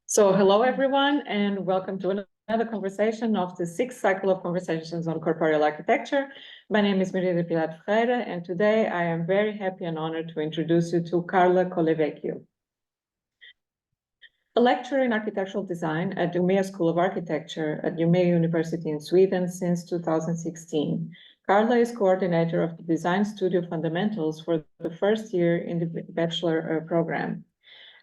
So hello, everyone, and welcome to another conversation of the sixth cycle of conversations on corporeal architecture. My name is Maria da Piedade Ferreira, and today I am very happy and honored to introduce you to Carla Collevecchio. A lecturer in architectural design at the Umeå School of Architecture at Umeå University in Sweden since 2016. Carla is coordinator of the Design Studio Fundamentals for the first year in the bachelor program.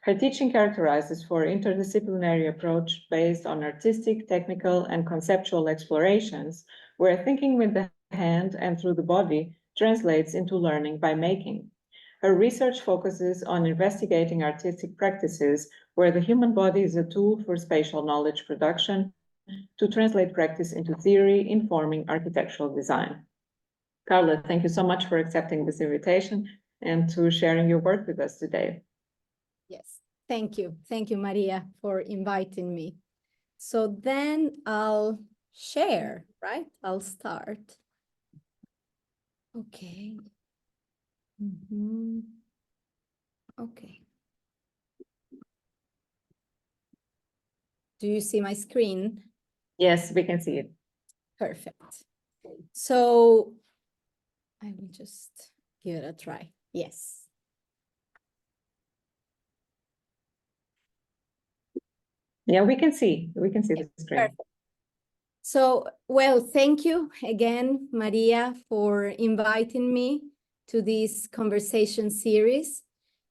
Her teaching characterizes for interdisciplinary approach based on artistic, technical, and conceptual explorations, where thinking with the hand and through the body translates into learning by making. Her research focuses on investigating artistic practices where the human body is a tool for spatial knowledge production to translate practice into theory, informing architectural design. Carla, thank you so much for accepting this invitation and to sharing your work with us today. Yes, thank you. Thank you, Maria, for inviting me. So then I'll share, right? I'll start. Okay. Okay. Do you see my screen? Yes, we can see it. Perfect. So I will just give it a try. Yes. Yeah, we can see the screen. Perfect. So, well, thank you again, Maria, for inviting me to this conversation series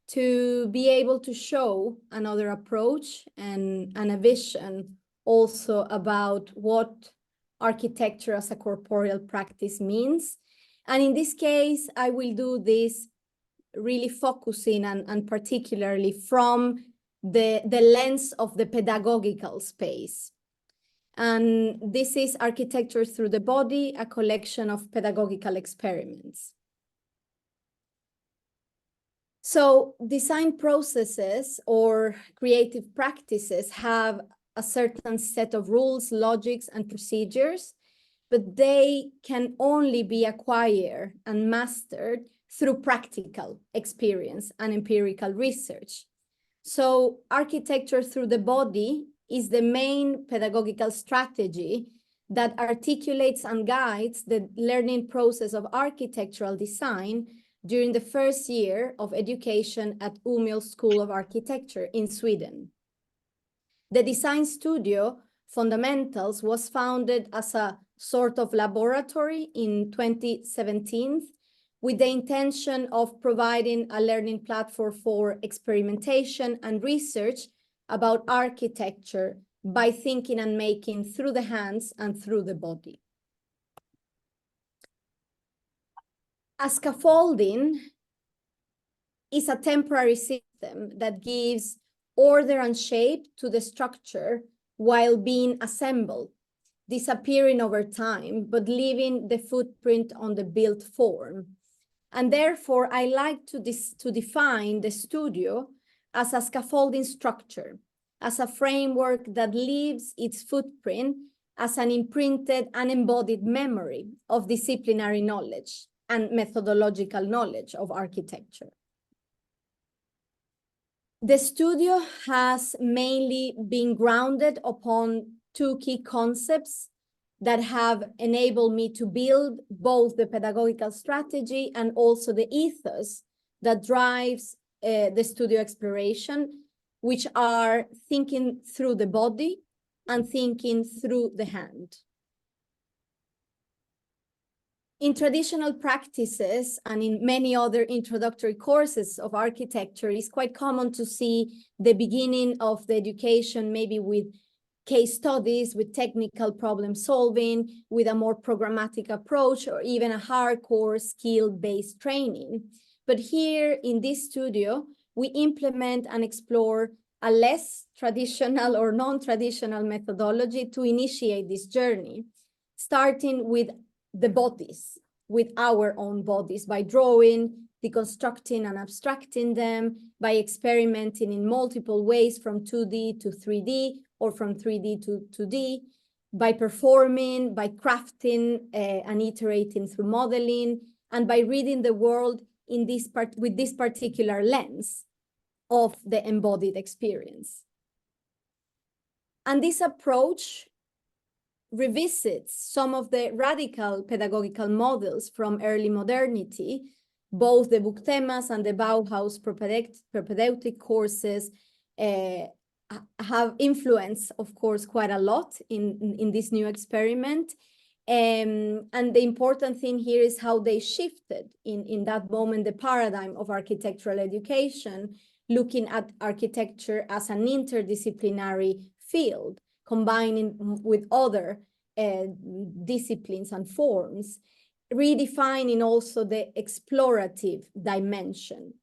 to be able to show another approach and a vision also about what architecture as a corporeal practice means. And in this case, I will do this really focusing and particularly from the lens of the pedagogical space. And this is Architecture Through the Body, a collection of pedagogical experiments. So design processes or creative practices have a certain set of rules, logics, and procedures, but they can only be acquired and mastered through practical experience and empirical research. So architecture through the body is the main pedagogical strategy that articulates and guides the learning process of architectural design during the first year of education at Umeå School of Architecture in Sweden. The design studio Fundamentals was founded as a sort of laboratory in 2017 with the intention of providing a learning platform for experimentation and research about architecture by thinking and making through the hands and through the body. A scaffolding is a temporary system that gives order and shape to the structure while being assembled, disappearing over time, but leaving the footprint on the built form. And therefore, I like to define the studio as a scaffolding structure, as a framework that leaves its footprint as an imprinted and embodied memory of disciplinary knowledge and methodological knowledge of architecture. The studio has mainly been grounded upon two key concepts that have enabled me to build both the pedagogical strategy and also the ethos that drives the studio exploration, which are thinking through the body and thinking through the hand. In traditional practices and in many other introductory courses of architecture, it's quite common to see the beginning of the education maybe with case studies, with technical problem solving, with a more programmatic approach, or even a hardcore skill-based training. But here in this studio, we implement and explore a less traditional or non-traditional methodology to initiate this journey, starting with the bodies, with our own bodies, by drawing, deconstructing and abstracting them, by experimenting in multiple ways from 2D to 3D or from 3D to 2D, by performing, by crafting and iterating through modeling, and by reading the world in this with this particular lens of the embodied experience. And this approach revisits some of the radical pedagogical models from early modernity. Both the Buchthemas and the Bauhaus propedeutic courses have influenced, of course, quite a lot in this new experiment. And the important thing here is how they shifted in that moment, the paradigm of architectural education, looking at architecture as an interdisciplinary field, combining with other disciplines and forms, redefining also the explorative dimension.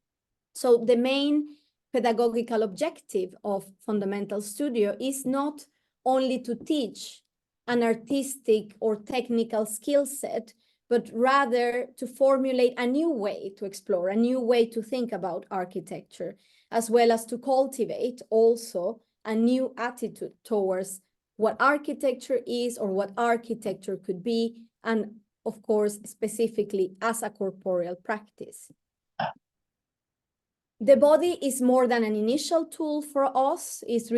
So the main pedagogical objective of Fundamental Studio is not only to teach an artistic or technical skill set, but rather to formulate a new way to explore, a new way to think about architecture, as well as to cultivate also a new attitude towards what architecture is or what architecture could be, and of course, specifically as a corporeal practice. The body is more than an initial tool for us. It's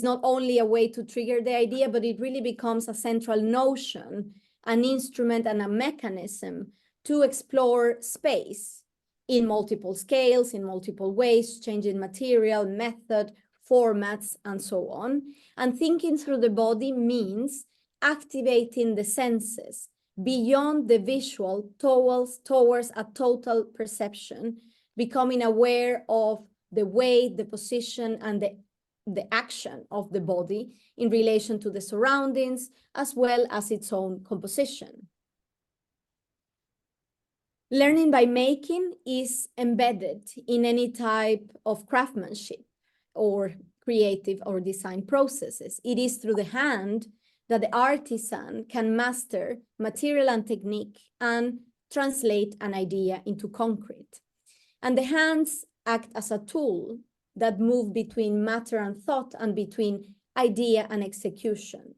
not only a way to trigger the idea, but it really becomes a central notion, an instrument and a mechanism to explore space in multiple scales, in multiple ways, changing material, method, formats, and so on. And thinking through the body means activating the senses beyond the visual towards a total perception, becoming aware of the weight, the position, and the action of the body in relation to the surroundings, as well as its own composition. Learning by making is embedded in any type of craftsmanship or creative or design processes. It is through the hand that the artisan can master material and technique and translate an idea into concrete. And the hands act as a tool that move between matter and thought and between idea and execution.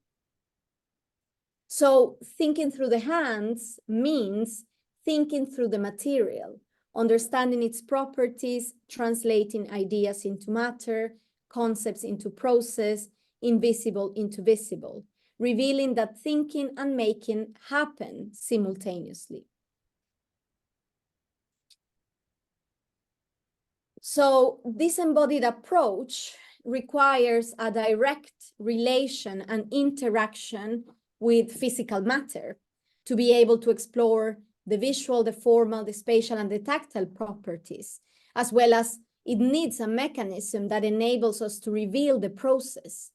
So thinking through the hands means thinking through the material, understanding its properties, translating ideas into matter, concepts into process, invisible into visible, revealing that thinking and making happen simultaneously. So this embodied approach requires a direct relation and interaction with physical matter to be able to explore the visual, the formal, the spatial, and the tactile properties, as well as it needs a mechanism that enables us to reveal the process.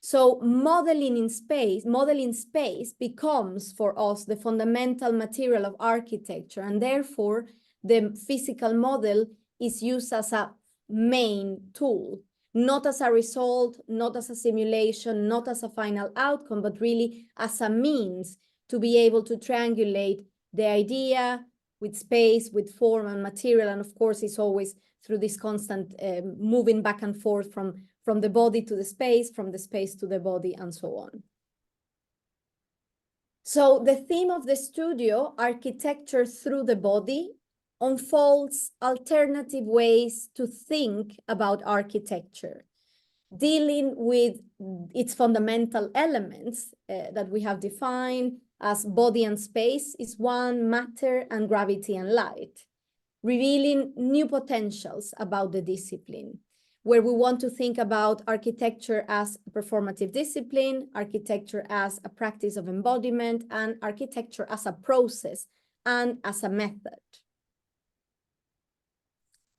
So modeling space becomes for us the fundamental material of architecture, and therefore the physical model is used as a main tool, not as a result, not as a simulation, not as a final outcome, but really as a means to be able to triangulate the idea with space, with form and material. And of course, it's always through this constant moving back and forth from the body to the space, from the space to the body, and so on. So the theme of the studio, architecture through the body, unfolds alternative ways to think about architecture, dealing with its fundamental elements that we have defined as body and space is one, matter and gravity and light, revealing new potentials about the discipline, where we want to think about architecture as a performative discipline, architecture as a practice of embodiment, and architecture as a process and as a method.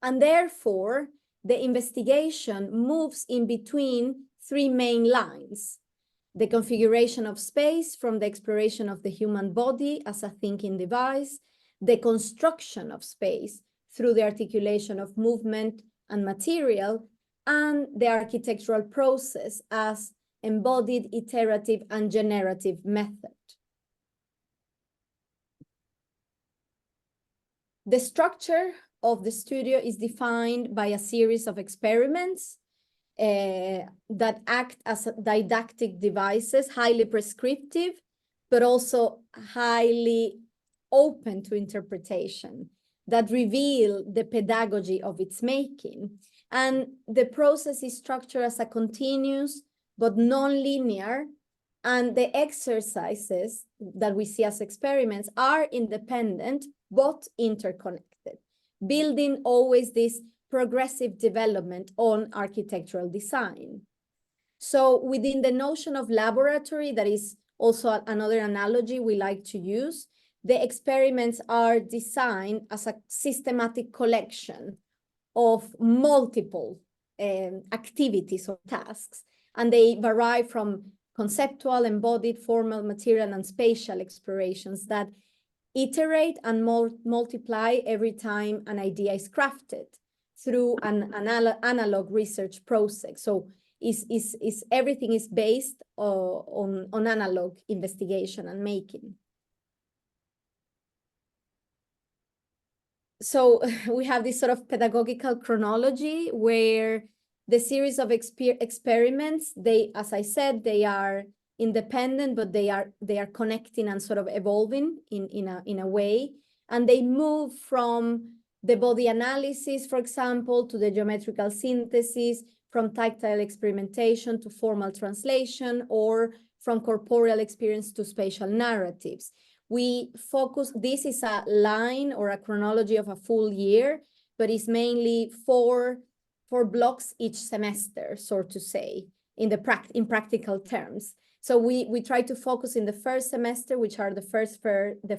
And therefore, the investigation moves in between three main lines: the configuration of space from the exploration of the human body as a thinking device, the construction of space through the articulation of movement and material, and the architectural process as embodied, iterative, and generative method. The structure of the studio is defined by a series of experiments that act as didactic devices, highly prescriptive, but also highly open to interpretation, that reveal the pedagogy of its making. And the process is structured as a continuous but non-linear, and the exercises that we see as experiments are independent, but interconnected, building always this progressive development on architectural design. So within the notion of laboratory, that is also another analogy we like to use, the experiments are designed as a systematic collection of multiple activities or tasks, and they vary from conceptual, embodied, formal, material, and spatial explorations that iterate and multiply every time an idea is crafted through an analog research process. So everything is based on analog investigation and making. So we have this sort of pedagogical chronology where the series of experiments, as I said, they are independent, but they are connecting and sort of evolving in a way. And they move from the body analysis, for example, to the geometrical synthesis, from tactile experimentation to formal translation, or from corporeal experience to spatial narratives. We focus, this is a line or a chronology of a full year, but it's mainly four blocks each semester, so to say, in practical terms. So we try to focus in the first semester, which are the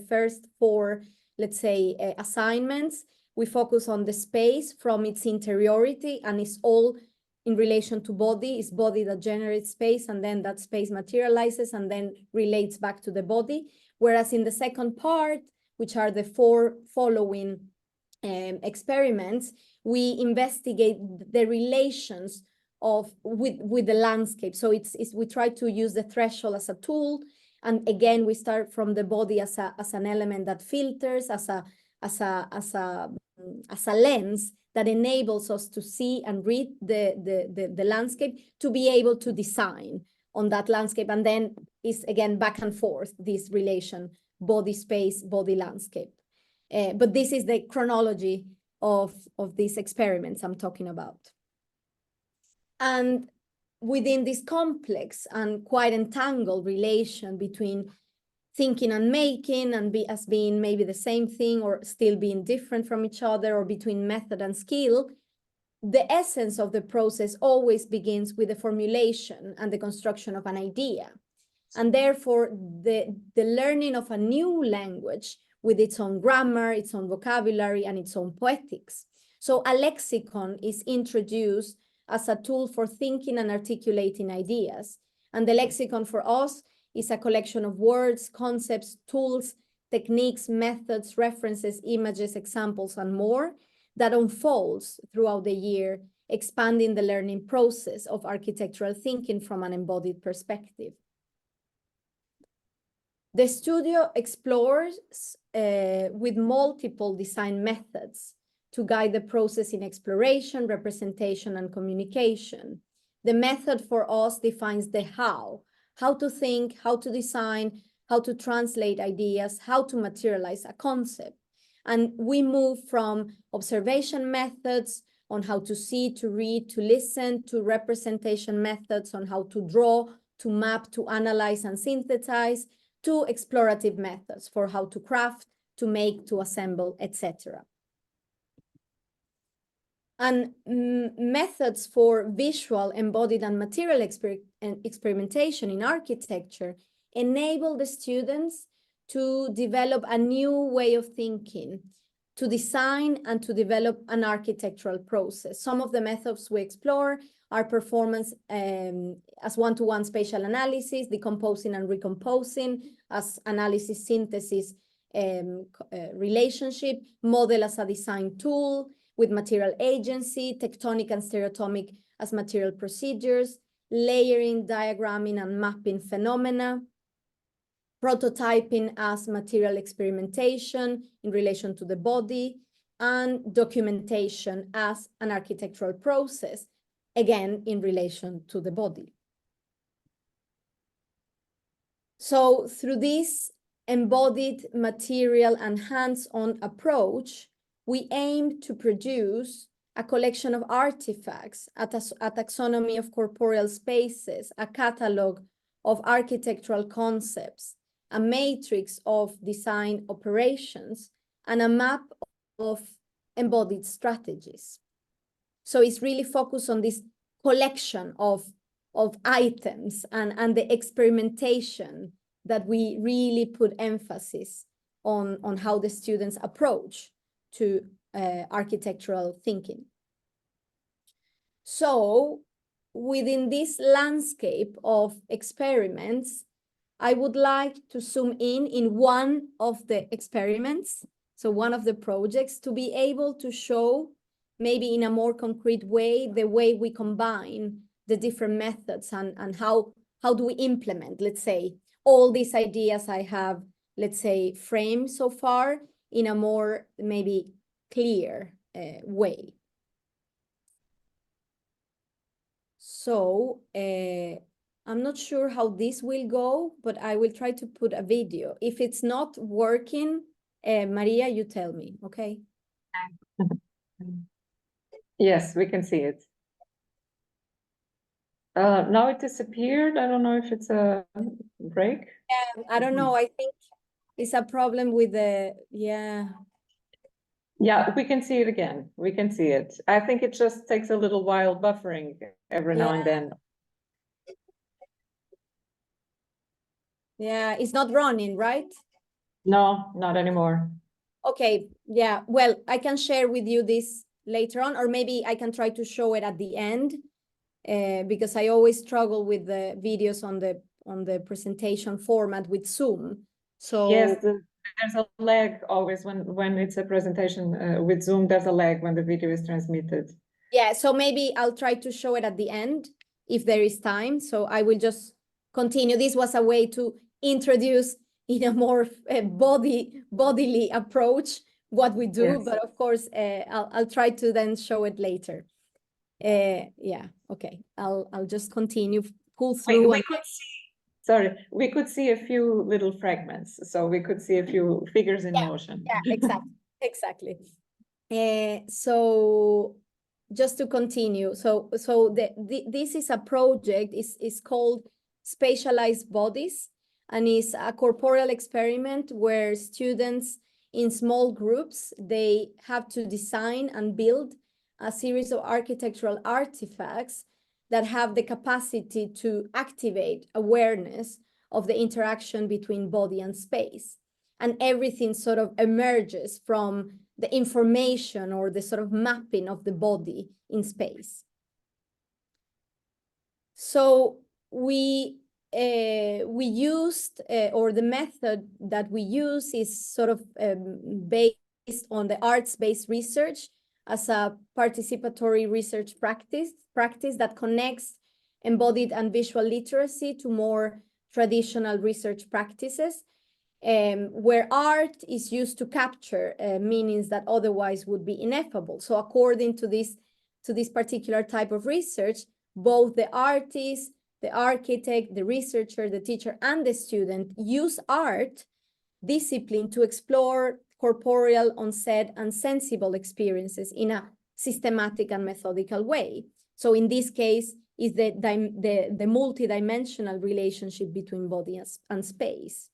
first four, let's say, assignments. We focus on the space from its interiority, and it's all in relation to body. It's body that generates space, and then that space materializes and then relates back to the body. Whereas in the second part, which are the four following experiments, we investigate the relations with the landscape. So we try to use the threshold as a tool, and again we start from the body as an element that filters, as a lens that enables us to see and read the landscape, to be able to design on that landscape. And then is again back and forth, this relation, body space, body landscape. But this is the chronology of these experiments I'm talking about. And within this complex and quite entangled relation between thinking and making, and as being maybe the same thing or still being different from each other, or between method and skill, the essence of the process always begins with the formulation and the construction of an idea. And therefore, the learning of a new language with its own grammar, its own vocabulary, and its own poetics. So a lexicon is introduced as a tool for thinking and articulating ideas. And the lexicon for us is a collection of words, concepts, tools, techniques, methods, references, images, examples, and more that unfolds throughout the year, expanding the learning process of architectural thinking from an embodied perspective. The studio explores with multiple design methods to guide the process in exploration, representation, and communication. The method for us defines the how to think, how to design, how to translate ideas, how to materialize a concept. And we move from observation methods on how to see, to read, to listen, to representation methods on how to draw, to map, to analyze and synthesize, to explorative methods for how to craft, to make, to assemble, etc. And methods for visual, embodied, and material experimentation in architecture enable the students to develop a new way of thinking, to design and to develop an architectural process. Some of the methods we explore are performance as one-to-one spatial analysis, decomposing and recomposing as analysis, synthesis, relationship, model as a design tool, with material agency, tectonic and stereotomic as material procedures, layering, diagramming, and mapping phenomena, prototyping as material experimentation in relation to the body, and documentation as an architectural process, again, in relation to the body. So through this embodied material and hands-on approach, we aim to produce a collection of artifacts, a taxonomy of corporeal spaces, a catalog of architectural concepts, a matrix of design operations, and a map of embodied strategies. So it's really focused on this collection of items and the experimentation that we really put emphasis on how the students approach to architectural thinking. So within this landscape of experiments, I would like to zoom in one of the experiments, so one of the projects, to be able to show maybe in a more concrete way the way we combine the different methods and how do we implement, let's say, all these ideas I have, let's say, framed so far in a more maybe clear way. So I'm not sure how this will go, but I will try to put a video. If it's not working, Maria, you tell me, okay? Yes, we can see it. Now it disappeared. I don't know if it's a break. Yeah, I don't know. I think it's a problem with the, yeah. Yeah, we can see it again. We can see it. I think it just takes a little while buffering every now and then. Yeah, it's not running, right? No, not anymore. Okay, yeah. Well, I can share with you this later on, or maybe I can try to show it at the end, because I always struggle with the videos on the presentation format with Zoom. So yes, there's a lag always when it's a presentation with Zoom. There's a lag when the video is transmitted. Yeah, so maybe I'll try to show it at the end if there is time. So I will just continue. This was a way to introduce in a more bodily approach what we do, Yes. but of course I'll try to then show it later. Yeah, okay. I'll just continue, pull through. We could see a few little fragments, so we could see a few figures in motion. Yeah, exactly. So just to continue, so this is a project, is called Spatialized Bodies, and is a corporeal experiment where students in small groups, they have to design and build a series of architectural artifacts that have the capacity to activate awareness of the interaction between body and space. And everything sort of emerges from the information or the sort of mapping of the body in space. So we used, or the method that we use is sort of based on the arts-based research as a participatory research practice that connects embodied and visual literacy to more traditional research practices, where art is used to capture meanings that otherwise would be ineffable. So according to this particular type of research, both the artist, the architect, the researcher, the teacher, and the student use art discipline to explore corporeal, on-set, and sensible experiences in a systematic and methodical way. So in this case, is the multidimensional relationship between body and space.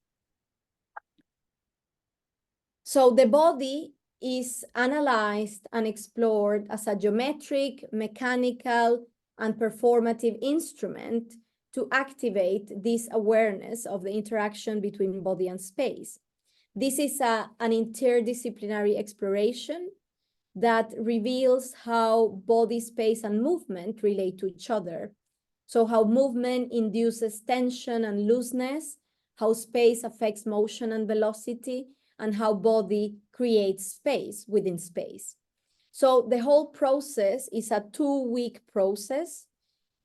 So the body is analyzed and explored as a geometric, mechanical, and performative instrument to activate this awareness of the interaction between body and space. This is an interdisciplinary exploration that reveals how body, space, and movement relate to each other. So how movement induces tension and looseness, how space affects motion and velocity, and how body creates space within space. So the whole process is a 2-week process.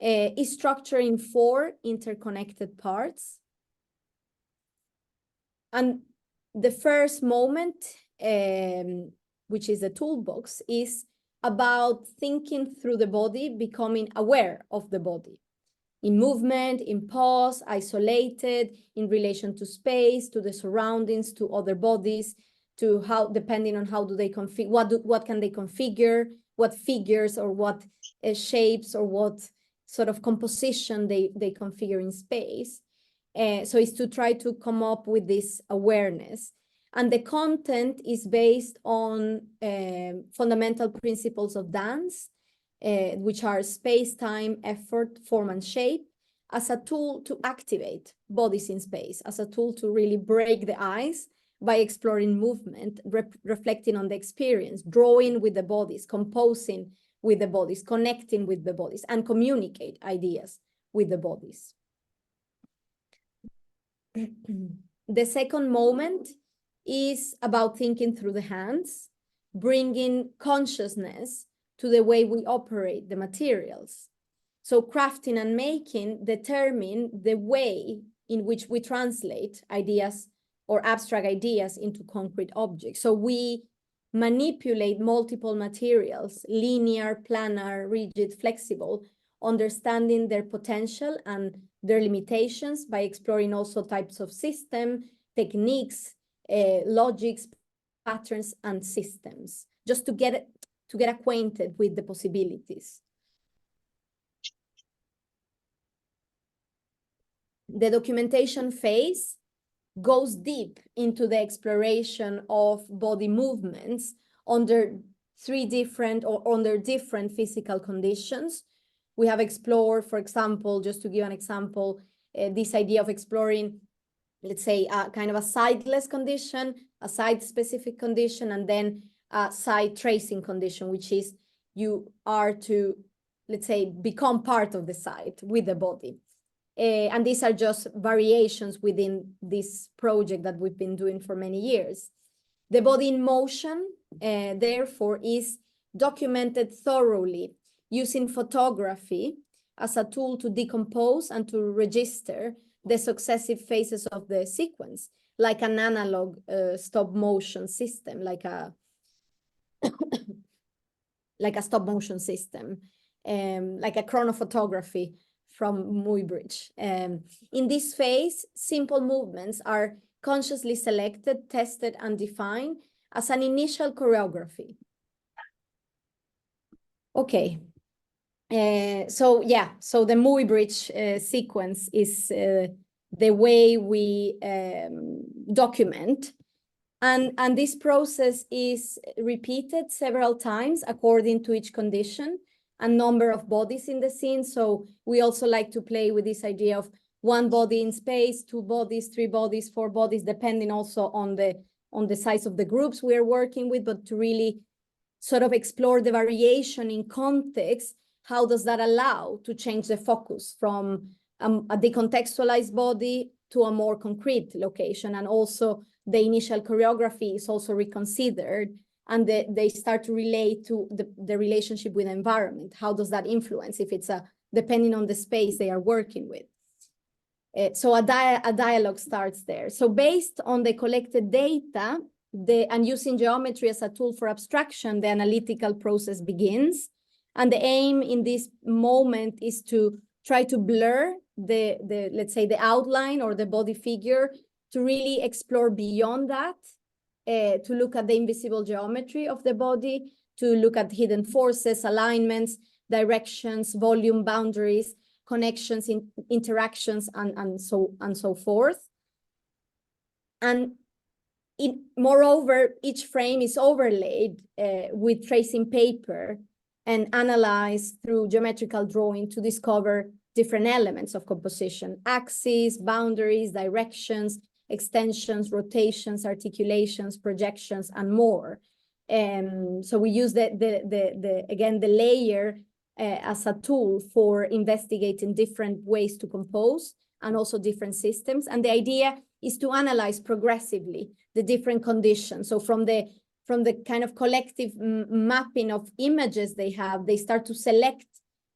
It's structured in 4 interconnected parts. And the first moment, which is the toolbox, is about thinking through the body, becoming aware of the body. In movement, in pause, isolated, in relation to space, to the surroundings, to other bodies, to how, depending on how do they configure, what can they configure, what figures or what shapes or what sort of composition they configure in space. So it's to try to come up with this awareness. And the content is based on fundamental principles of dance, which are space, time, effort, form, and shape, as a tool to activate bodies in space, as a tool to really break the ice by exploring movement, reflecting on the experience, drawing with the bodies, composing with the bodies, connecting with the bodies, and communicate ideas with the bodies. The second moment is about thinking through the hands, bringing consciousness to the way we operate the materials. So crafting and making determine the way in which we translate ideas or abstract ideas into concrete objects. So we manipulate multiple materials, linear, planar, rigid, flexible, understanding their potential and their limitations by exploring also types of system, techniques, logics, patterns, and systems, just to get acquainted with the possibilities. The documentation phase goes deep into the exploration of body movements under different physical conditions. We have explored, for example, just to give an example, this idea of exploring, let's say, a kind of a sideless condition, a side-specific condition, and then a side tracing condition, which is you are to, let's say, become part of the side with the body. And these are just variations within this project that we've been doing for many years. The body in motion, therefore, is documented thoroughly using photography as a tool to decompose and to register the successive phases of the sequence, like an analog stop motion system, like a stop motion system, like a chronophotography from Muybridge. In this phase, simple movements are consciously selected, tested, and defined as an initial choreography. Okay. So the Muybridge sequence is the way we document. And this process is repeated several times according to each condition and number of bodies in the scene. So we also like to play with this idea of one body in space, 2 bodies, 3 bodies, 4 bodies, depending also on the size of the groups we are working with, but to really sort of explore the variation in context. How does that allow to change the focus from a decontextualized body to a more concrete location? And also the initial choreography is also reconsidered, and they start to relate to the relationship with the environment. How does that influence if it's depending on the space they are working with? So a dialogue starts there. So based on the collected data and using geometry as a tool for abstraction, the analytical process begins. And the aim in this moment is to try to blur let's say, the outline or the body figure, to really explore beyond that, to look at the invisible geometry of the body, to look at hidden forces, alignments, directions, volume, boundaries, connections, interactions, and so forth. And moreover, each frame is overlaid with tracing paper and analyzed through geometrical drawing to discover different elements of composition: axes, boundaries, directions, extensions, rotations, articulations, projections, and more. So we use again the layer as a tool for investigating different ways to compose and also different systems. And the idea is to analyze progressively the different conditions. So from the kind of collective mapping of images they have, they start to select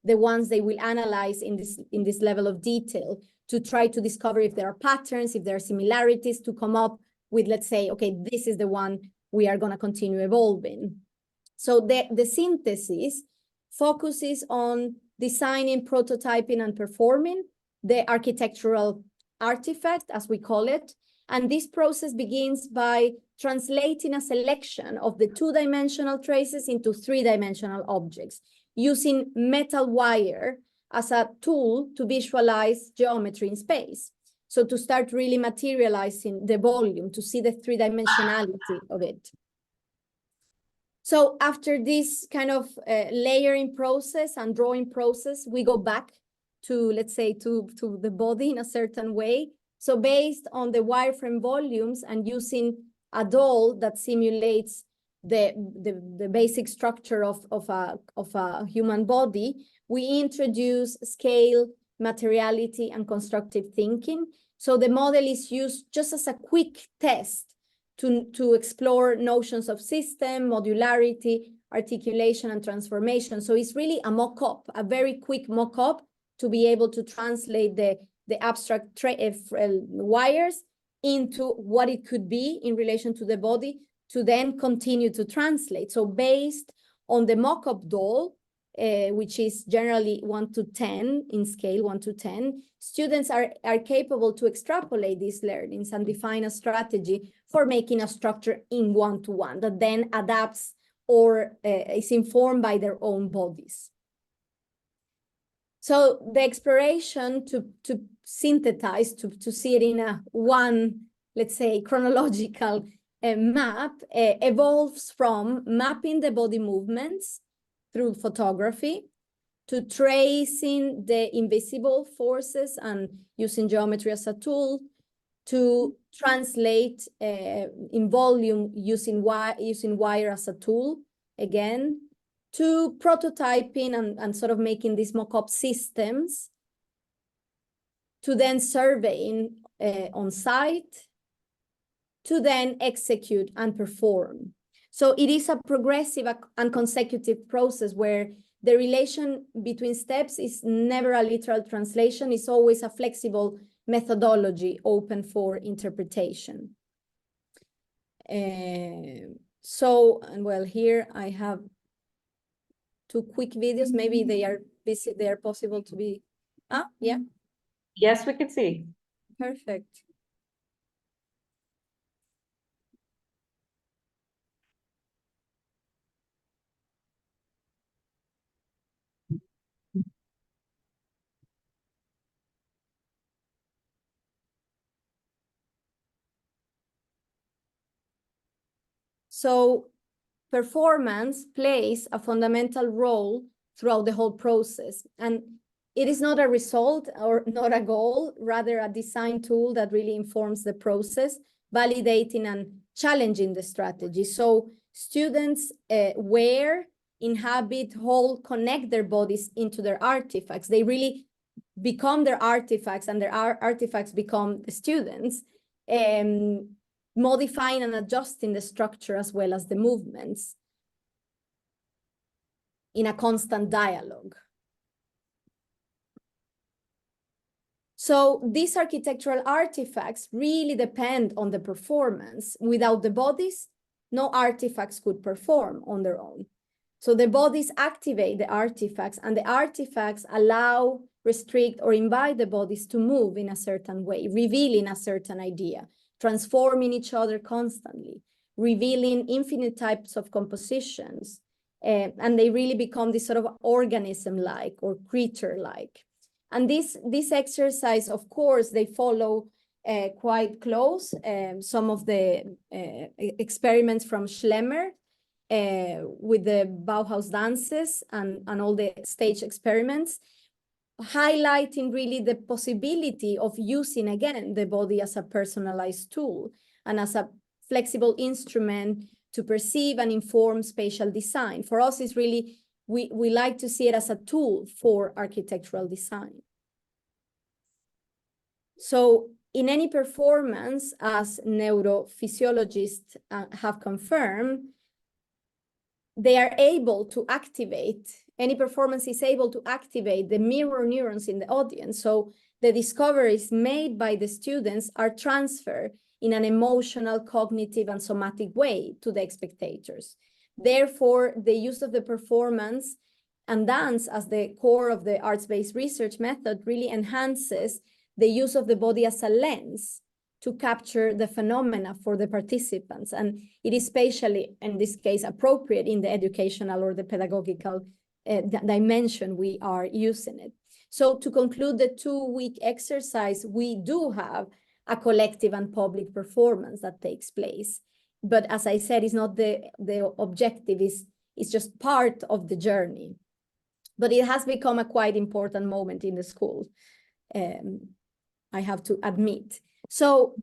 the ones they will analyze in this level of detail, to try to discover if there are patterns, if there are similarities, to come up with, let's say, okay, this is the one we are going to continue evolving. So the synthesis focuses on designing, prototyping, and performing the architectural artifact, as we call it. And this process begins by translating a selection of the two-dimensional traces into three-dimensional objects, using metal wire as a tool to visualize geometry in space. So to start really materializing the volume, to see the three-dimensionality of it. So after this kind of layering process and drawing process, we go back to, let's say, to the body in a certain way. So based on the wireframe volumes and using a doll that simulates the basic structure of a human body, we introduce scale, materiality, and constructive thinking. So the model is used just as a quick test to explore notions of system, modularity, articulation, and transformation. So it's really a mock-up, a very quick mock-up to be able to translate the abstract wires into what it could be in relation to the body, to then continue to translate. So based on the mock-up doll, which is generally 1 to 10 in scale, 1 to 10, students are capable to extrapolate these learnings and define a strategy for making a structure in 1 to 1 that then adapts or is informed by their own bodies. So the exploration to synthesize, to see it in a one, let's say, chronological map evolves from mapping the body movements through photography, to tracing the invisible forces and using geometry as a tool, to translate in volume using wire as a tool, again, to prototyping and sort of making these mock-up systems, to then surveying on site, to then execute and perform. So it is a progressive and consecutive process where the relation between steps is never a literal translation, it's always a flexible methodology open for interpretation. So, well, here I have 2 quick videos. Maybe they are busy, they are possible to be, yeah? Yes, we can see. Perfect. So performance plays a fundamental role throughout the whole process. And it is not a result or not a goal, rather a design tool that really informs the process, validating and challenging the strategy. So students wear, inhabit, hold, connect their bodies into their artifacts. They really become their artifacts, and their artifacts become the students, modifying and adjusting the structure as well as the movements in a constant dialogue. So these architectural artifacts really depend on the performance. Without the bodies, no artifacts could perform on their own. So the bodies activate the artifacts, and the artifacts allow, restrict, or invite the bodies to move in a certain way, revealing a certain idea, transforming each other constantly, revealing infinite types of compositions, and they really become this sort of organism-like or creature-like. And this exercise, of course, they follow quite close some of the experiments from Schlemmer with the Bauhaus dances and all the stage experiments, highlighting really the possibility of using, again, the body as a personalized tool and as a flexible instrument to perceive and inform spatial design. For us, it's really, we like to see it as a tool for architectural design. So in any performance, as neurophysiologists have confirmed, they are able to activate, any performance is able to activate the mirror neurons in the audience. So the discoveries made by the students are transferred in an emotional, cognitive, and somatic way to the spectators. Therefore, the use of the performance and dance as the core of the arts-based research method really enhances the use of the body as a lens to capture the phenomena for the participants. And it is spatially, in this case, appropriate in the educational or the pedagogical dimension we are using it. So to conclude the 2-week exercise, we do have a collective and public performance that takes place. But as I said, it's not the objective, it's just part of the journey. But it has become a quite important moment in the school, I have to admit. So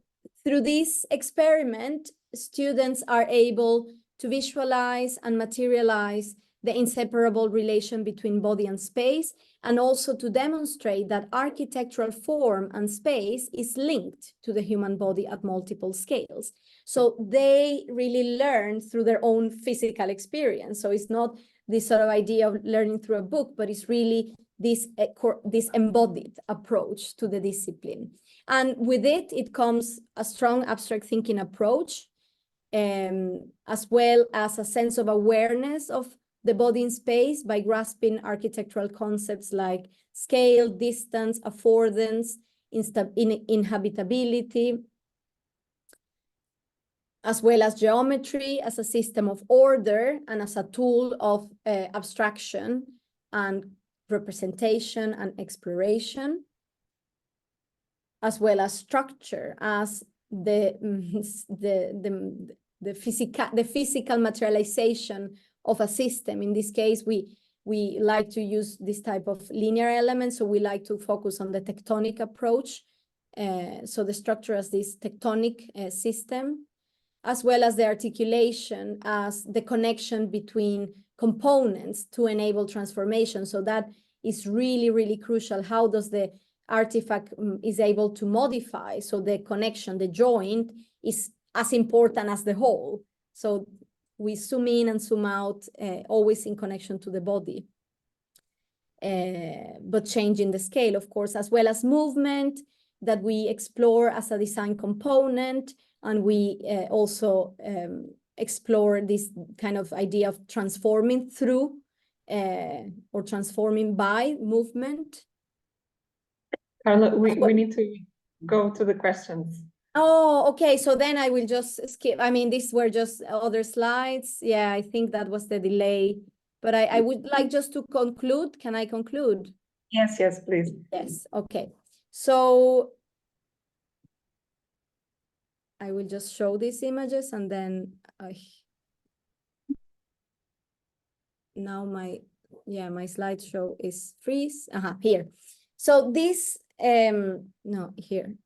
through this experiment, students are able to visualize and materialize the inseparable relation between body and space, and also to demonstrate that architectural form and space is linked to the human body at multiple scales. So they really learn through their own physical experience. So it's not this sort of idea of learning through a book, but it's really this embodied approach to the discipline. And with it comes a strong abstract thinking approach, as well as a sense of awareness of the body in space by grasping architectural concepts like scale, distance, affordance, inhabitability, as well as geometry as a system of order and as a tool of abstraction and representation and exploration, as well as structure as the physical materialization of a system. In this case, we like to use this type of linear elements, so we like to focus on the tectonic approach. So the structure as this tectonic system, as well as the articulation as the connection between components to enable transformation. So that is really, really crucial. How does the artifact is able to modify? So the connection, the joint is as important as the whole. So we zoom in and zoom out, always in connection to the body, but changing the scale, of course, as well as movement that we explore as a design component. And we also explore this kind of idea of transforming through or transforming by movement. Carla, we need to go to the questions. Oh, okay. So then I will just skip. I mean, these were just other slides. Yeah, I think that was the delay. But I would like just to conclude. Can I conclude? Yes, yes, please. Yes, okay. So I will just show these images and then now my slideshow is freeze. Here. So this, no, here.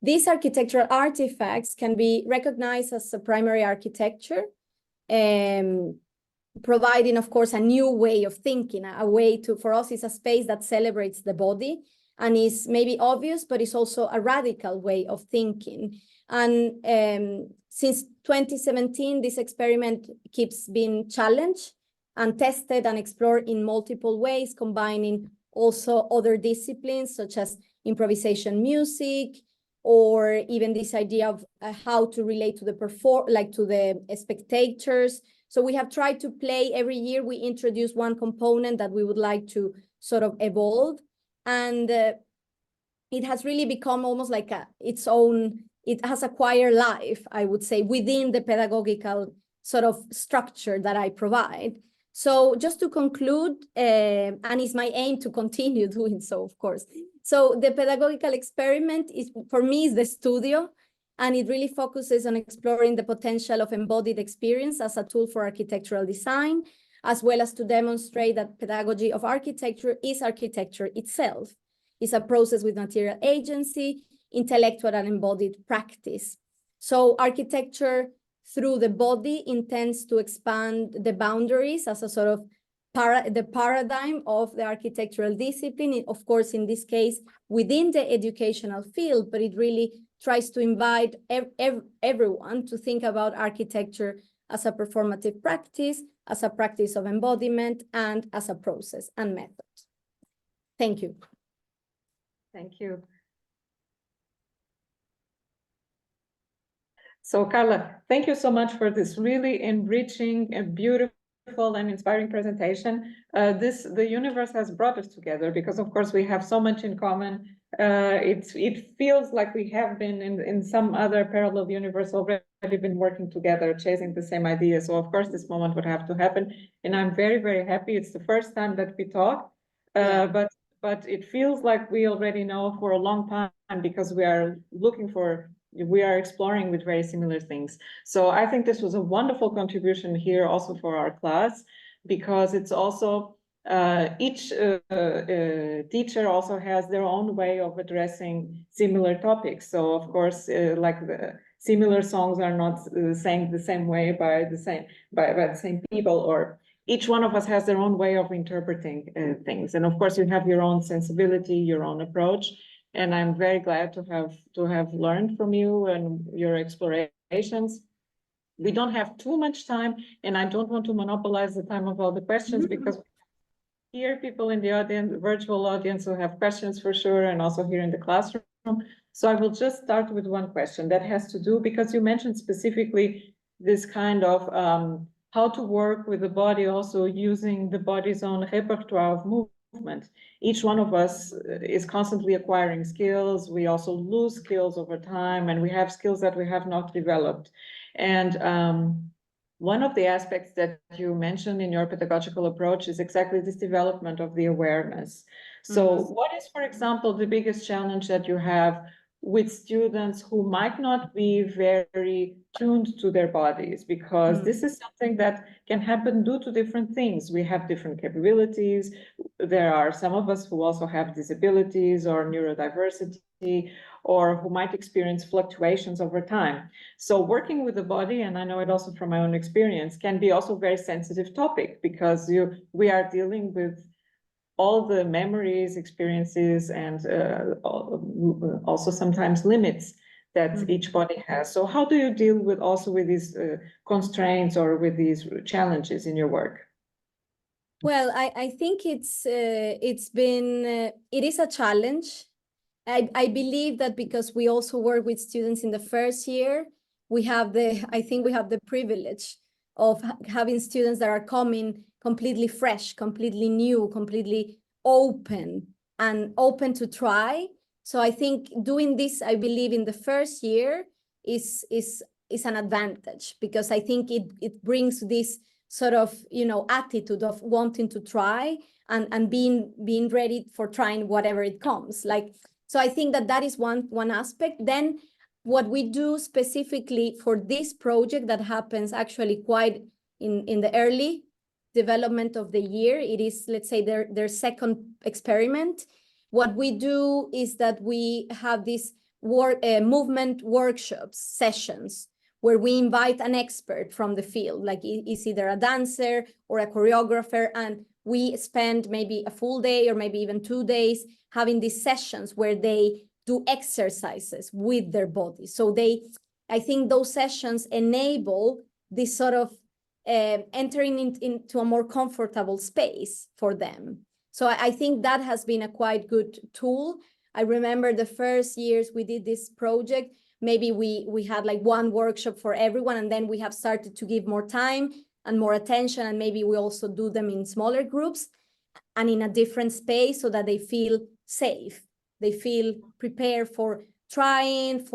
These architectural artifacts can be recognized as a primary architecture, providing, of course, a new way of thinking, a way to, for us, it's a space that celebrates the body and is maybe obvious, but it's also a radical way of thinking. And since 2017, this experiment keeps being challenged and tested and explored in multiple ways, combining also other disciplines such as improvisation music, or even this idea of how to relate to the to the spectators. So we have tried to play every year. We introduce one component that we would like to sort of evolve, and it has really become almost like its own. It has acquired life, I would say, within the pedagogical sort of structure that I provide. So just to conclude, and it's my aim to continue doing so, of course. So the pedagogical experiment is, for me, is the studio, and it really focuses on exploring the potential of embodied experience as a tool for architectural design, as well as to demonstrate that pedagogy of architecture is architecture itself. It's a process with material agency, intellectual and embodied practice. So architecture through the body intends to expand the boundaries as a sort of the paradigm of the architectural discipline, of course, in this case, within the educational field, but it really tries to invite everyone to think about architecture as a performative practice, as a practice of embodiment, and as a process and method. Thank you. Thank you. So Carla, thank you so much for this really enriching and beautiful and inspiring presentation. The universe has brought us together because, of course, we have so much in common. it feels like we have been in some other parallel universe already been working together, chasing the same idea. So of course this moment would have to happen, and I'm very, very happy. It's the first time that we talk, but it feels like we already know for a long time, because we are exploring with very similar things. So I think this was a wonderful contribution here also for our class, because it's also each teacher also has their own way of addressing similar topics. So of course, like the similar songs are not sang the same way by the same people, or each one of us has their own way of interpreting things. And of course, you have your own sensibility, your own approach. And I'm very glad to have learned from you and your explorations. We don't have too much time, and I don't want to monopolize the time of all the questions, because here people in the audience, virtual audience, who have questions for sure, and also here in the classroom. So I will just start with one question that has to do, because you mentioned specifically this kind of how to work with the body, also using the body's own repertoire of movement. Each one of us is constantly acquiring skills. We also lose skills over time, and we have skills that we have not developed. And one of the aspects that you mentioned in your pedagogical approach is exactly this development of the awareness. So what is, for example, the biggest challenge that you have with students who might not be very tuned to their bodies? Because this is something that can happen due to different things. We have different capabilities. There are some of us who also have disabilities or neurodiversity, or who might experience fluctuations over time. So working with the body, and I know it also from my own experience, can be also a very sensitive topic, because we are dealing with all the memories, experiences, and also sometimes limits that each body has. So how do you deal with these constraints or with these challenges in your work? Well, I think it is a challenge. I believe that because we also work with students in the first year, I think we have the privilege of having students that are coming completely fresh, completely new, completely open to try. So I think doing this, I believe, in the first year is an advantage, because I think it brings this sort of, attitude of wanting to try and being ready for trying whatever it comes. So I think that is one aspect. Then what we do specifically for this project that happens actually quite in the early development of the year, it is, let's say, their second experiment. What we do is that we have these movement workshops, sessions, where we invite an expert from the field, like it's either a dancer or a choreographer, and we spend maybe a full day or maybe even 2 days having these sessions where they do exercises with their body. So I think those sessions enable this sort of entering into a more comfortable space for them. So I think that has been a quite good tool. I remember the first years we did this project, maybe we had like one workshop for everyone, and then we have started to give more time and more attention, and maybe we also do them in smaller groups and in a different space, so that they feel safe, they feel prepared for trying.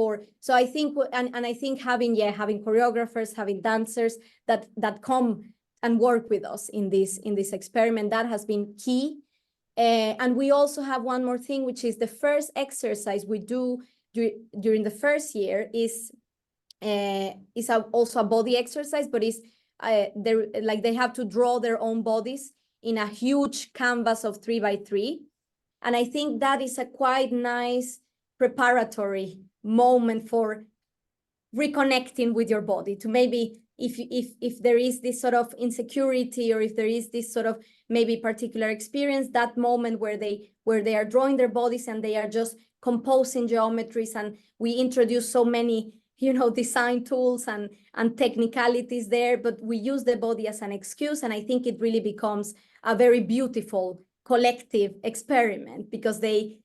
So I think, and I think having choreographers, having dancers that come and work with us in this experiment, that has been key. And we also have one more thing, which is the first exercise we do during the first year is also a body exercise, but they have to draw their own bodies in a huge canvas of 3x3. And I think that is a quite nice preparatory moment for reconnecting with your body, to maybe if there is this sort of insecurity, or if there is this sort of maybe particular experience, that moment where they are drawing their bodies and they are just composing geometries, and we introduce so many design tools and technicalities there, but we use the body as an excuse. And I think it really becomes a very beautiful collective experiment, because we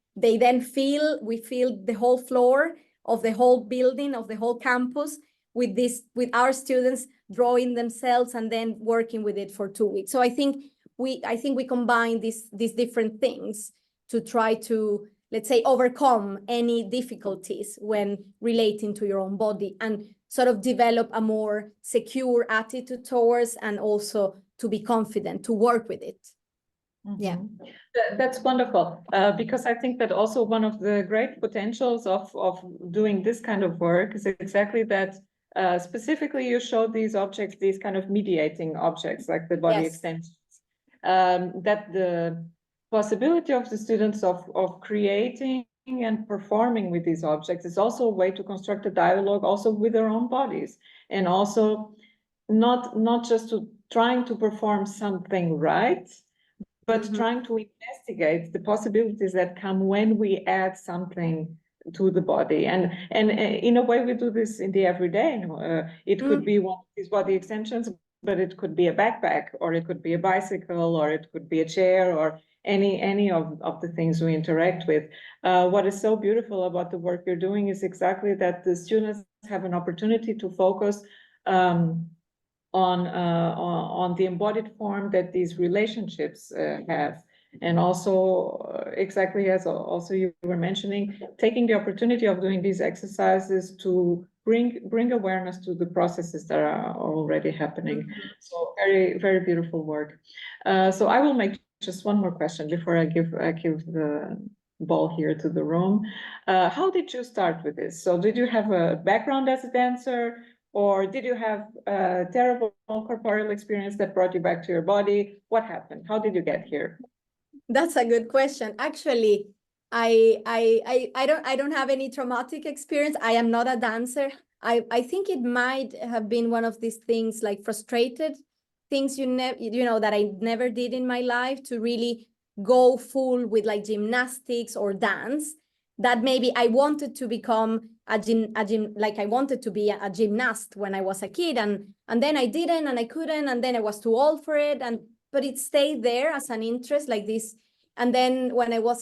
feel the whole floor of the whole building, of the whole campus, with our students drawing themselves and then working with it for 2 weeks. So I think we combine these different things to try to let's say, overcome any difficulties when relating to your own body, and sort of develop a more secure attitude towards, and also to be confident to work with it. Yeah. That's wonderful, because I think that also one of the great potentials of doing this kind of work is exactly that. Specifically, you showed these objects, these kind of mediating objects, like the body extensions, that the possibility of the students of creating and performing with these objects is also a way to construct a dialogue also with their own bodies, and also not just to trying to perform something right, but trying to investigate the possibilities that come when we add something to the body. And in a way, we do this in the everyday. It could be one of these body extensions, but it could be a backpack, or it could be a bicycle, or it could be a chair, or any of the things we interact with. What is so beautiful about the work you're doing is exactly that the students have an opportunity to focus on the embodied form that these relationships have. And also, exactly as also you were mentioning, taking the opportunity of doing these exercises to bring awareness to the processes that are already happening. So very, very beautiful work. So I will make just one more question before I give the ball here to the room. How did you start with this? So did you have a background as a dancer? Or did you have a terrible corporeal experience that brought you back to your body? What happened? How did you get here? That's a good question. Actually, I don't have any traumatic experience. I am not a dancer. I think it might have been one of these things, like frustrated things that I never did in my life, to really go full with like gymnastics or dance. That maybe I wanted to become like I wanted to be a gymnast when I was a kid, and then I didn't, and I couldn't, and then I was too old for it, but it stayed there as an interest like this. And then when I was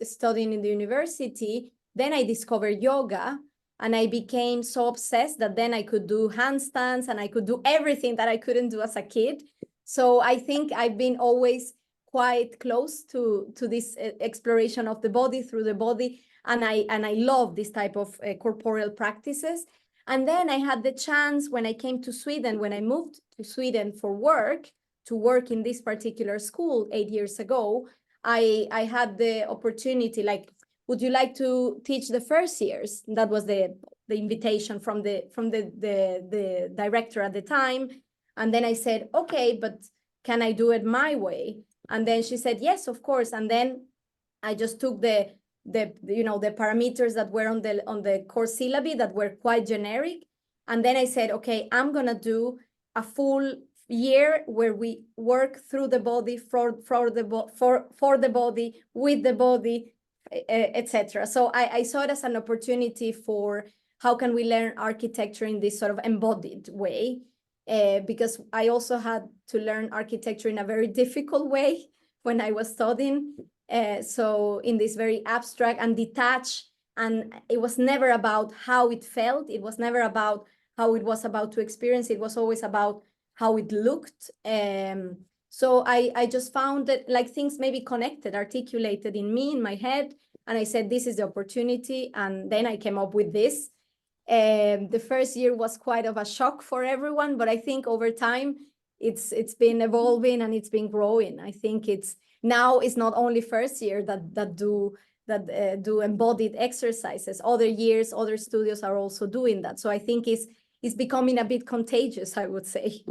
studying in the university, then I discovered yoga, and I became so obsessed that then I could do handstands, and I could do everything that I couldn't do as a kid. So I think I've been always quite close to this exploration of the body through the body, and I love this type of corporeal practices. And then I had the chance when I came to Sweden, when I moved to Sweden for work, to work in this particular school 8 years ago, I had the opportunity, like, would you like to teach the first years? That was the invitation from the director at the time. And then I said, okay, but can I do it my way? And then she said, yes, of course. And then I just took the parameters that were on the course syllabi that were quite generic. And then I said, okay, I'm gonna do a full year where we work through the body, for the body, with the body, etc. So I saw it as an opportunity for how can we learn architecture in this sort of embodied way. Because I also had to learn architecture in a very difficult way when I was studying. So in this very abstract and detached, and it was never about how it felt. It was never about how it was about to experience. It was always about how it looked. So I just found that like things maybe connected, articulated in me, in my head. And I said, this is the opportunity. And then I came up with this. The first year was quite of a shock for everyone, but I think over time it's been evolving and it's been growing. I think it's not only first year that do embodied exercises. Other years, other studios are also doing that. So I think it's becoming a bit contagious, I would say.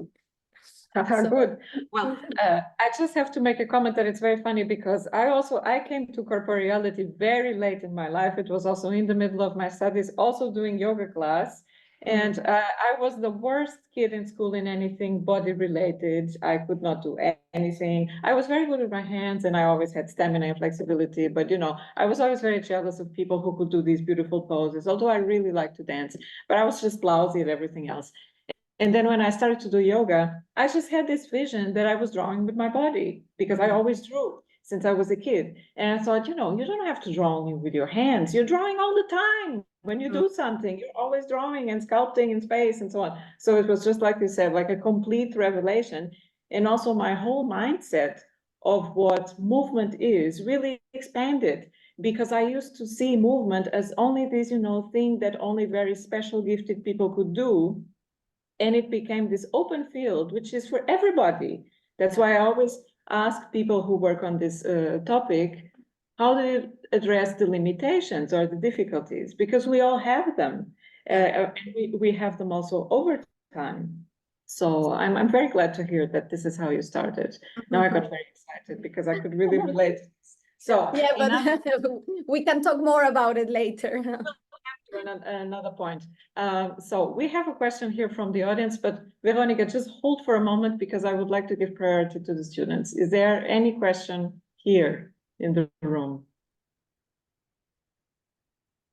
Good. Well, I just have to make a comment that it's very funny because I came to corporeality very late in my life. It was also in the middle of my studies, also doing yoga class. And I was the worst kid in school in anything body related. I could not do anything. I was very good with my hands and I always had stamina and flexibility. But, I was always very jealous of people who could do these beautiful poses, although I really like to dance. But I was just lousy at everything else. And then when I started to do yoga, I just had this vision that I was drawing with my body because I always drew since I was a kid. And I thought, you don't have to draw only with your hands. You're drawing all the time. When you do something, you're always drawing and sculpting in space and so on. So it was just like you said, like a complete revelation. And also my whole mindset of what movement is really expanded, because I used to see movement as only this, thing that only very special gifted people could do. And it became this open field, which is for everybody. That's why I always ask people who work on this topic, how do you address the limitations or the difficulties? Because we all have them. We have them also over time. So I'm very glad to hear that this is how you started. Now I got very excited because I could really relate. So yeah, but we can talk more about it later. Another point. So we have a question here from the audience, but Veronica, just hold for a moment because I would like to give priority to the students. Is there any question here in the room?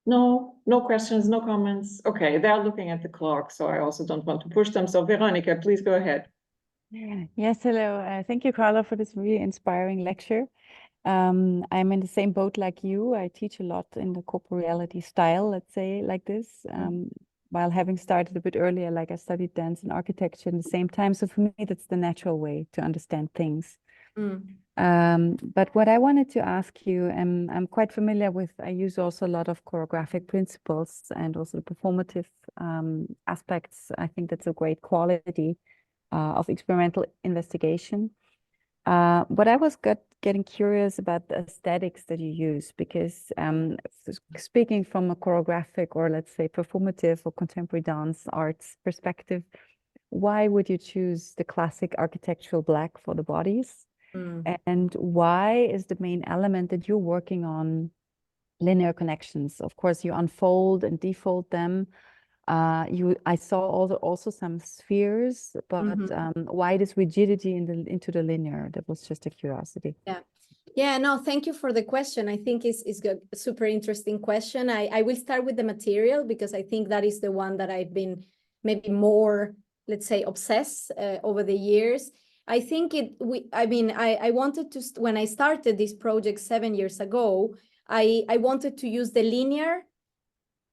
No, no questions, no comments. Okay, they're looking at the clock, so I also don't want to push them. So Veronica, please go ahead. Yes, hello. Thank you, Carla, for this really inspiring lecture. I'm in the same boat like you. I teach a lot in the corporeality style, let's say, like this. While having started a bit earlier, like I studied dance and architecture in the same time. So for me, that's the natural way to understand things. But what I wanted to ask you, I'm quite familiar with, I use also a lot of choreographic principles and also the performative aspects. I think that's a great quality of experimental investigation. But I was getting curious about the aesthetics that you use, because speaking from a choreographic or let's say performative or contemporary dance arts perspective, why would you choose the classic architectural black for the bodies? And why is the main element that you're working on linear connections? Of course, you unfold and defold them. I saw also some spheres, but why this rigidity into the linear? That was just a curiosity. Yeah, no, thank you for the question. I think it's a super interesting question. I will start with the material because I think that is the one that I've been maybe more, let's say, obsessed over the years. I think I wanted to, when I started this project 7 years ago, I wanted to use the linear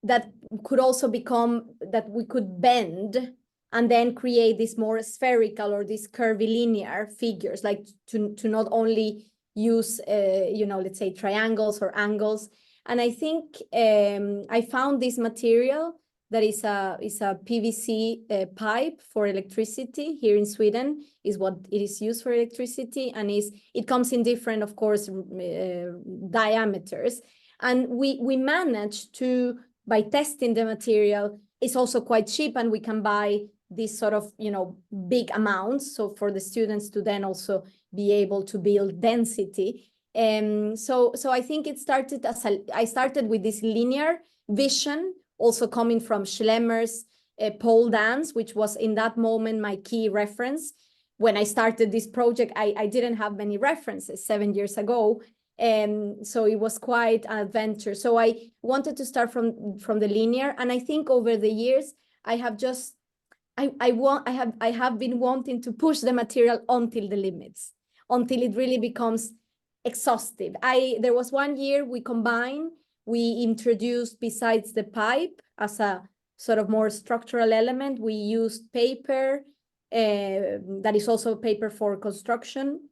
that could also become, that we could bend and then create this more spherical or these curvilinear figures, like to not only use, let's say triangles or angles. And I think I found this material that is a PVC pipe for electricity here in Sweden, is what it is used for electricity, and it comes in different, of course, diameters. And we managed to, by testing the material, it's also quite cheap, and we can buy this sort of, big amounts. So for the students to then also be able to build density. So I think it started I started with this linear vision, also coming from Schlemmer's pole dance, which was in that moment my key reference. When I started this project, I didn't have many references 7 years ago. So it was quite an adventure. So I wanted to start from the linear. And I think over the years, I have been wanting to push the material until the limits, until it really becomes exhaustive. There was 1 year we introduced, besides the pipe as a sort of more structural element, we used paper, that is also paper for construction.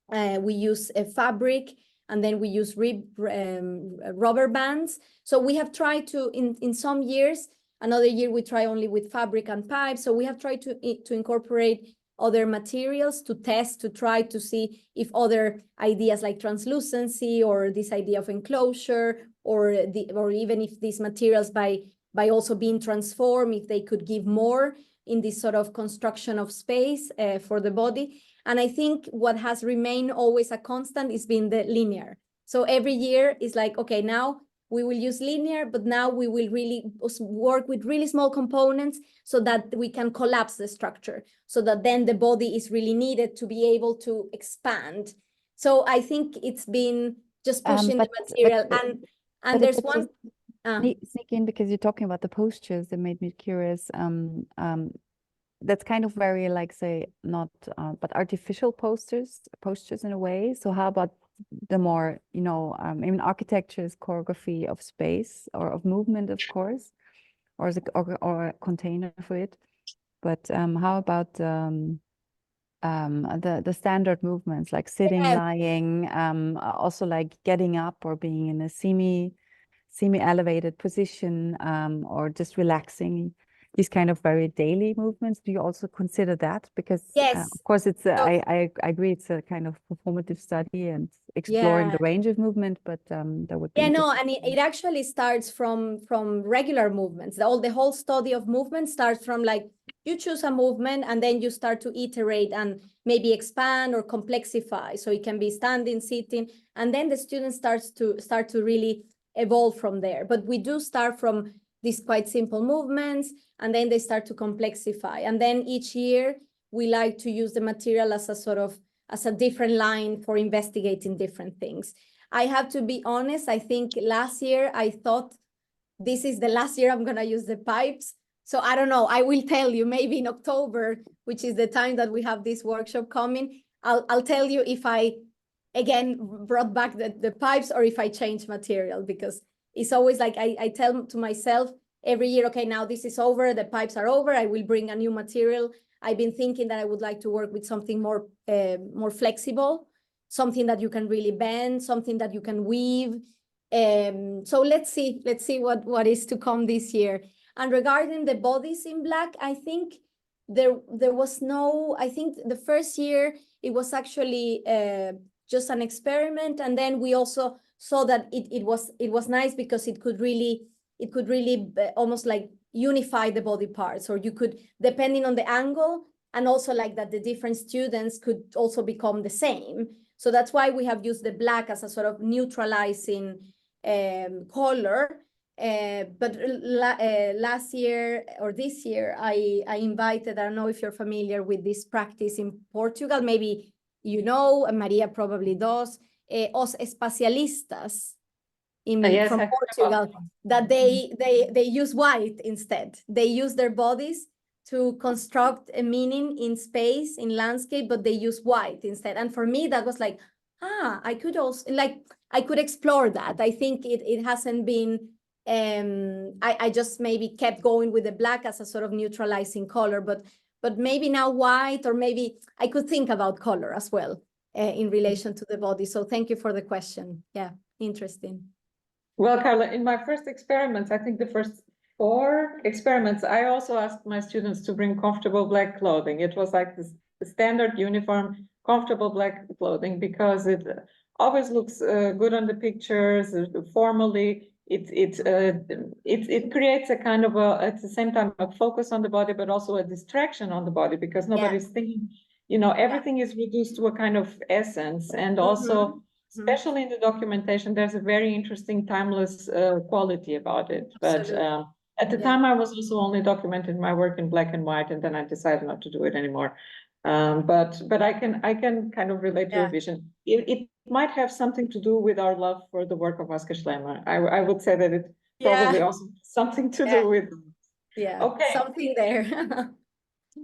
We use a fabric, and then we use rubber bands. So we have tried to, in some years, another year we try only with fabric and pipe. So we have tried to incorporate other materials to test, to try to see if other ideas like translucency or this idea of enclosure, or even if these materials by also being transformed, if they could give more in this sort of construction of space for the body. And I think what has remained always a constant is being the linear. So every year is like, okay, now we will use linear, but now we will really work with really small components so that we can collapse the structure, so that then the body is really needed to be able to expand. So I think it's been just pushing the material. And there's one... Sneak in, because you're talking about the postures that made me curious. That's kind of very, like, say, not, but artificial postures in a way. So how about the more, in architecture is choreography of space or of movement, of course, or a container for it. But how about the standard movements like sitting, Yeah. lying, also like getting up or being in a semi-elevated position, or just relaxing, these kind of very daily movements. Do you also consider that? Because Yes. of course it's So- I agree it's a kind of performative study and exploring Yeah. the range of movement, but that would be Yeah, no, interesting. and it actually starts from regular movements. The whole study of movement starts from like you choose a movement and then you start to iterate and maybe expand or complexify. So it can be standing, sitting, and then the student start to really evolve from there. But we do start from these quite simple movements, and then they start to complexify. And then each year we like to use the material as a sort of as a different line for investigating different things. I have to be honest, I think last year I thought this is the last year I'm going to use the pipes. So I don't know, I will tell you maybe in October, which is the time that we have this workshop coming, I'll tell you if I, again, brought back the pipes or if I change material, because it's always like I tell to myself every year, okay, now this is over, the pipes are over, I will bring a new material. I've been thinking that I would like to work with something more flexible, something that you can really bend, something that you can weave. So let's see what is to come this year. And regarding the bodies in black, I think there was no, I think the first year it was actually just an experiment, and then we also saw that it was nice because it could really almost like unify the body parts, or you could, depending on the angle, and also like that the different students could also become the same. So that's why we have used the black as a sort of neutralizing color. But last year or this year, I invited, I don't know if you're familiar with this practice in Portugal, maybe you know, Maria probably does, os espacialistas from Portugal, that they use white instead. They use their bodies to construct a meaning in space, in landscape, but they use white instead. And for me, that was like, I could also, like, I could explore that. I think it hasn't been, I just maybe kept going with the black as a sort of neutralizing color, but maybe now white, or maybe I could think about color as well in relation to the body. So thank you for the question. Yeah, interesting. Well, Carla, in my first experiments, I think the first 4 experiments, I also asked my students to bring comfortable black clothing. It was like this standard uniform, comfortable black clothing, because it always looks good on the pictures, formally. It creates a kind of at the same time a focus on the body, but also a distraction on the body, because nobody's thinking, everything is reduced to a kind of essence. And also, especially in the documentation, there's a very interesting timeless quality about it. But at the time, I was also only documenting my work in black and white, and then I decided not to do it anymore. But I can kind of relate to your vision. It might have something to do with our love for the work of Oscar Schlemmer. I would say that it probably also has something to do with. Okay. Something there.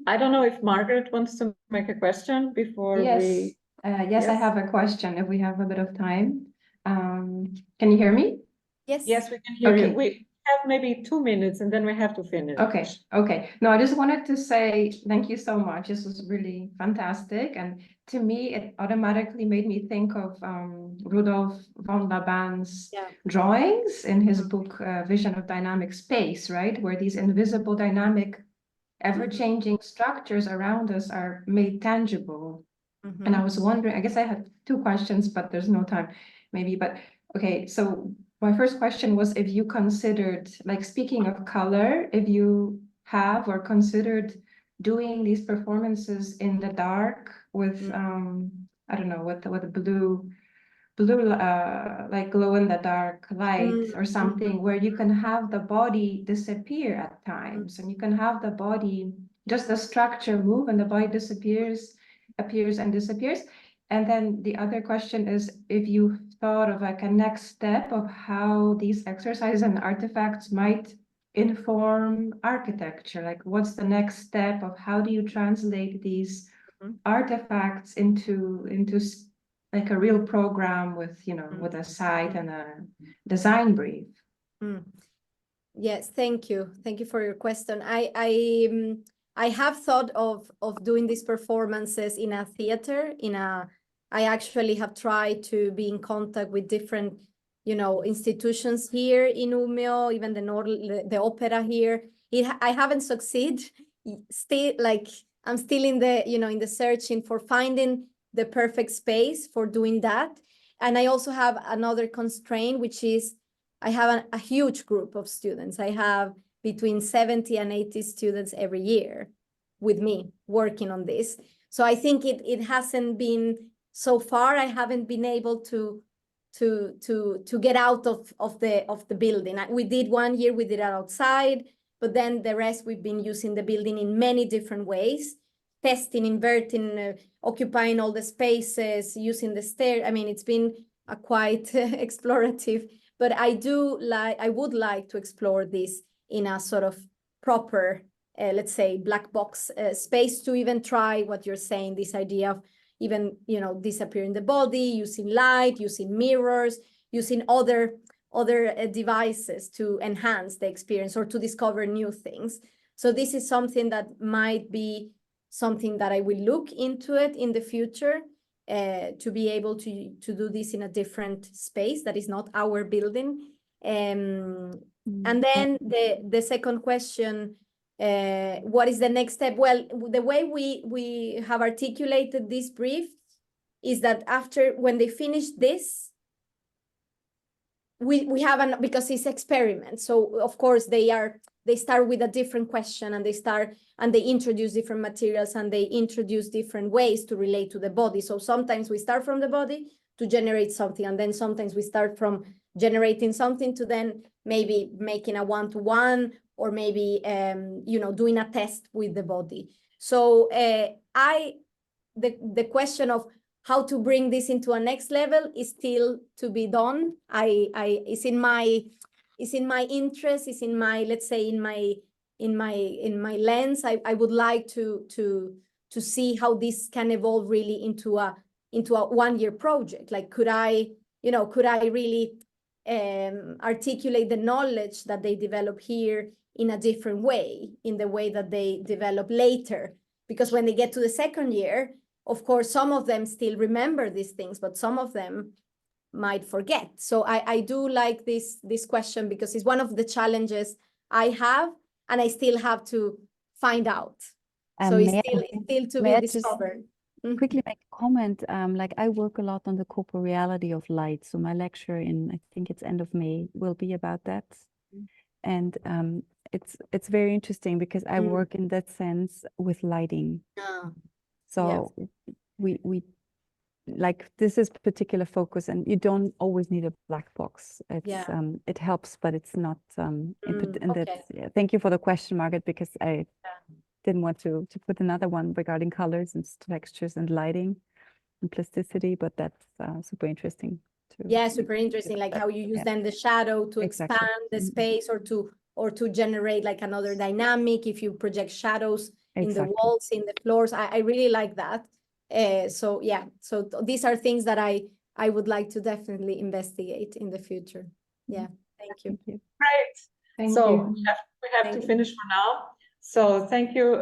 I don't know if Margaret wants to make a question before we. Yes, I have a question if we have a bit of time. Can you hear me? Yes, we can hear you. We have maybe 2 minutes and then we have to finish. Okay. No, I just wanted to say thank you so much. This was really fantastic. And to me, it automatically made me think of Rudolf von Laban's drawings in his book, Vision of Dynamic Space, right? Where these invisible, dynamic, ever-changing structures around us are made tangible. And I was wondering, I guess I had 2 questions, but there's no time maybe, but okay. So my first question was if you considered, like speaking of color, if you have or considered doing these performances in the dark with, I don't know, with the blue, like glow in the dark light or something, where you can have the body disappear at times, and you can have the body, just the structure move and the body appears and disappears. And then the other question is if you thought of like a next step of how these exercises and artifacts might inform architecture, like what's the next step of how do you translate these artifacts into like a real program with, with a site and a design brief. Yes, thank you for your question. I have thought of doing these performances in a theater, I actually have tried to be in contact with different, institutions here in Umeå, even the opera here. I haven't succeeded. Still, like, I'm still in the searching for finding the perfect space for doing that. And I also have another constraint, which is I have a huge group of students. I have between 70 and 80 students every year with me working on this. So I think it hasn't been, so far, I haven't been able to get out of the building. We did one year, we did it outside, but then the rest we've been using the building in many different ways, testing, inverting, occupying all the spaces, using the stair. I mean, it's been a quite explorative, but I would like to explore this in a sort of proper, let's say, black box space, to even try what you're saying, this idea of even, disappearing the body, using light, using mirrors, using other devices to enhance the experience or to discover new things. So this is something that might be something that I will look into it in the future, to be able to do this in a different space that is not our building. And then the second question, what is the next step? Well, the way we have articulated this brief is that when they finish this, we have because it's experiment. So of course they start with a different question, and they introduce different materials, and they introduce different ways to relate to the body. So sometimes we start from the body to generate something, and then sometimes we start from generating something to then maybe making a one-to-one, or maybe doing a test with the body. So the question of how to bring this into a next level is still to be done. It's in my interest, it's in my, let's say, in my lens. I would like to see how this can evolve really into a 1-year project. Like, could I really articulate the knowledge that they develop here in a different way, in the way that they develop later? Because when they get to the second year, of course, some of them still remember these things, but some of them might forget. So I do like this question, because it's one of the challenges I have, and I still have to find out. So it's still to be discovered. Quickly make a comment. Like, I work a lot on the corporeality of light. So my lecture I think it's end of May, will be about that. And it's very interesting, because I work in that sense with lighting. So yes. we like, this is particular focus, and you don't always need a black box. It's it helps, but it's not okay. Thank you for the question, Margaret, because I didn't want to put another one regarding colors and textures and lighting and plasticity, but that's super interesting too. Yeah, super interesting, like how you use then the shadow to expand the space, or to generate like another dynamic if you project shadows in the walls, in the floors. I really like that. So yeah, so these are things that I would like to definitely investigate in the future. Yeah, thank you. Great. Thank you. We have to finish for now. So thank you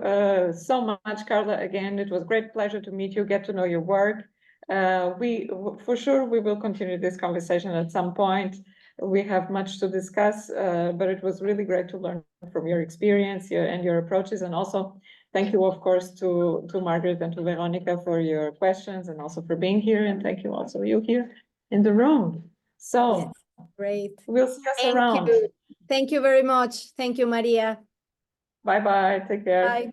so much, Carla. Again, it was a great pleasure to meet you, get to know your work. For sure, we will continue this conversation at some point. We have much to discuss, but it was really great to learn from your experience and your approaches. And also, thank you, of course, to Margaret and to Veronica for your questions, and also for being here. And thank you also you here in the room. So great. We'll see us around. Thank you very much. Thank you, Maria. Bye-bye. Take care. Bye.